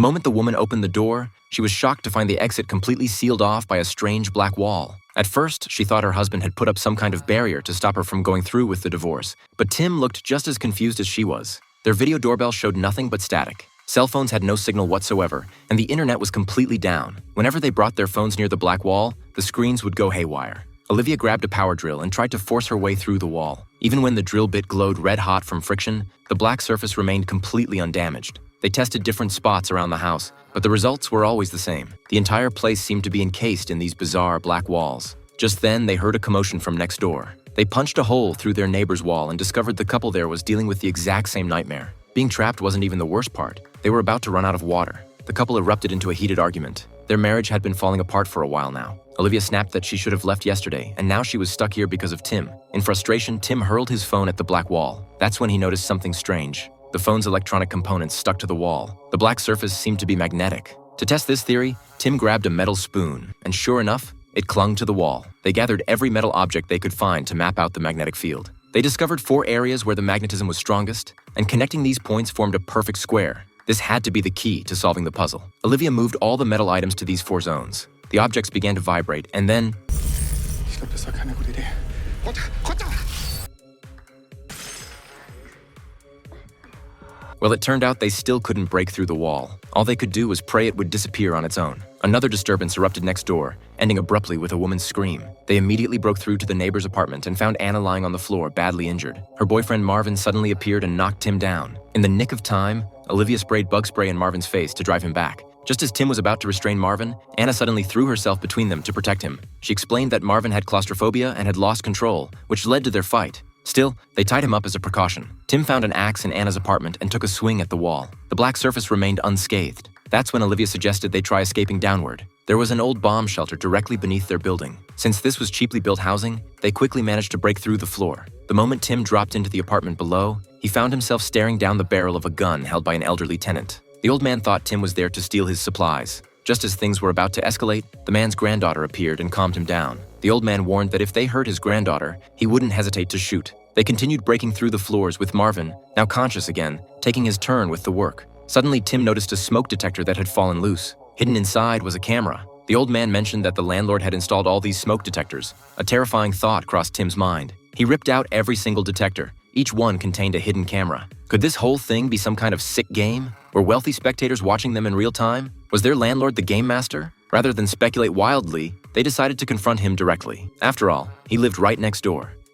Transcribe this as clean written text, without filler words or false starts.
The moment the woman opened the door, she was shocked to find the exit completely sealed off by a strange black wall. At first, she thought her husband had put up some kind of barrier to stop her from going through with the divorce, but Tim looked just as confused as she was. Their video doorbell showed nothing but static. Cell phones had no signal whatsoever, and the internet was completely down. Whenever they brought their phones near the black wall, the screens would go haywire. Olivia grabbed a power drill and tried to force her way through the wall. Even when the drill bit glowed red hot from friction, the black surface remained completely undamaged. They tested different spots around the house, but the results were always the same. The entire place seemed to be encased in these bizarre black walls. Just then, they heard a commotion from next door. They punched a hole through their neighbor's wall and discovered the couple there was dealing with the exact same nightmare. Being trapped wasn't even the worst part. They were about to run out of water. The couple erupted into a heated argument. Their marriage had been falling apart for a while now. Olivia snapped that she should have left yesterday, and now she was stuck here because of Tim. In frustration, Tim hurled his phone at the black wall. That's when he noticed something strange. The phone's electronic components stuck to the wall. The black surface seemed to be magnetic. To test this theory, Tim grabbed a metal spoon, and sure enough, it clung to the wall. They gathered every metal object they could find to map out the magnetic field. They discovered 4 areas where the magnetism was strongest, and connecting these points formed a perfect square. This had to be the key to solving the puzzle. Olivia moved all the metal items to these 4 zones. The objects began to vibrate, and then... Well, it turned out they still couldn't break through the wall. All they could do was pray it would disappear on its own. Another disturbance erupted next door, ending abruptly with a woman's scream. They immediately broke through to the neighbor's apartment and found Anna lying on the floor, badly injured. Her boyfriend Marvin suddenly appeared and knocked Tim down. In the nick of time, Olivia sprayed bug spray in Marvin's face to drive him back. Just as Tim was about to restrain Marvin, Anna suddenly threw herself between them to protect him. She explained that Marvin had claustrophobia and had lost control, which led to their fight. Still, they tied him up as a precaution. Tim found an axe in Anna's apartment and took a swing at the wall. The black surface remained unscathed. That's when Olivia suggested they try escaping downward. There was an old bomb shelter directly beneath their building. Since this was cheaply built housing, they quickly managed to break through the floor. The moment Tim dropped into the apartment below, he found himself staring down the barrel of a gun held by an elderly tenant. The old man thought Tim was there to steal his supplies. Just as things were about to escalate, the man's granddaughter appeared and calmed him down. The old man warned that if they hurt his granddaughter, he wouldn't hesitate to shoot. They continued breaking through the floors with Marvin, now conscious again, taking his turn with the work. Suddenly, Tim noticed a smoke detector that had fallen loose. Hidden inside was a camera. The old man mentioned that the landlord had installed all these smoke detectors. A terrifying thought crossed Tim's mind. He ripped out every single detector. Each one contained a hidden camera. Could this whole thing be some kind of sick game? Were wealthy spectators watching them in real time? Was their landlord the game master? Rather than speculate wildly, they decided to confront him directly. After all, he lived right next door.